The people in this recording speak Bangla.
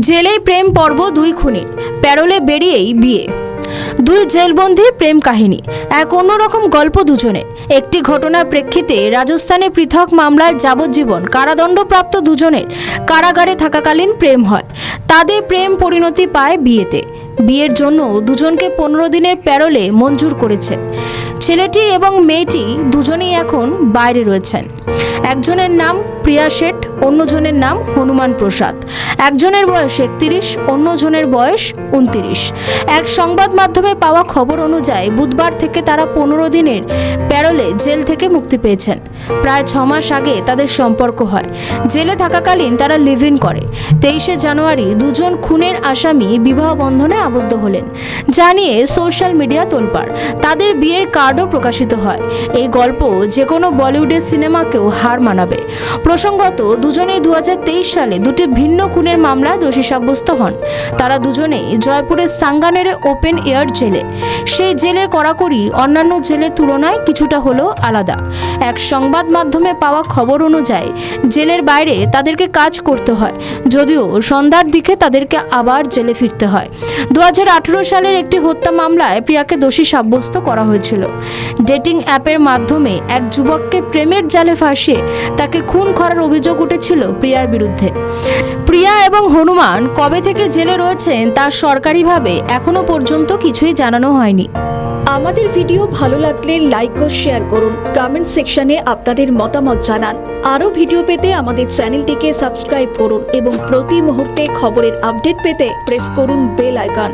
জেলেই প্রেম পর্ব দুই খুনির, প্যারোলে বেরিয়েই বিয়ে। দুই জেলবন্দির প্রেম কাহিনী, এক অন্যরকম গল্প দুজনের। একটি ঘটনার প্রেক্ষিতে রাজস্থানে পৃথক মামলায় যাবজ্জীবন কারাদণ্ডপ্রাপ্ত দুজনের কারাগারে থাকাকালীন প্রেম হয়। তাদের প্রেম পরিণতি পায় বিয়েতে। বিয়ের জন্য দুজনকে 15 দিনের প্যারোলে মঞ্জুর করেছে। ছেলেটি এবং মেয়েটি দুজনেই এখন বাইরে রয়েছেন। একজনের নাম প্রিয়া শেঠ, অন্যজনের নাম হনুমান প্রসাদ। একজনের বয়স 31, অন্যজনের বয়স 29। এক সংবাদ মাধ্যমে পাওয়া খবর অনুযায়ী বুধবার থেকে তারা 15 দিনের প্যারোলে জেল থেকে মুক্তি পেয়েছেন। প্রায় 6 মাস আগে তাদের সম্পর্ক হয়। জেলে থাকাকালীন তারা লিভ ইন করে। 23শে জানুয়ারি দুজন খুনের আসামি বিবাহ বন্ধনে আবদ্ধ হলেন, জানিয়ে সোশ্যাল মিডিয়া তোলপাড়। তাদের বিয়ের কার্ডও প্রকাশিত হয়। এই গল্প যে কোনো বলিউডের সিনেমাকেও হার মানাবে। প্রসঙ্গত, দুজনেই 2023 সালে দুটি ভিন্ন খুনের মামলায় দোষী সাব্যস্ত হন। তারা দুজনেই জয়পুরের সাঙ্গানেরে ওপেন এয়ার জেলে। সেই জেলের কড়াকড়ি অন্যান্য জেলের তুলনায় কিছুটা হলেও আলাদা। এক সংবাদ মাধ্যমে পাওয়া খবর অনুযায়ী জেলের বাইরে তাদেরকে কাজ করতে হয়, যদিও সন্ধ্যার দিকে তাদেরকে আবার জেলে ফিরতে হয়। 2018 সালের একটি হত্যা মামলায় প্রিয়াকে দোষী সাব্যস্ত করা হয়েছিল। ডেটিং অ্যাপের মাধ্যমে এক যুবককে প্রেমের জালে ফাঁসিয়ে তাকে খুন করার অভিযোগ উঠেছিল প্রিয়ার বিরুদ্ধে। প্রিয়া এবং হনুমান কবে থেকে জেলে রয়েছেন তা সরকারিভাবে এখনো পর্যন্ত কিছুই জানানো হয়নি। আমাদের ভিডিও ভালো লাগলে লাইক ও শেয়ার করুন, কমেন্ট সেকশনে আপনাদের মতামত জানান। আরও ভিডিও পেতে আমাদের চ্যানেলটিকে সাবস্ক্রাইব করুন এবং প্রতি মুহূর্তে খবরের আপডেট পেতে প্রেস করুন বেল আইকন।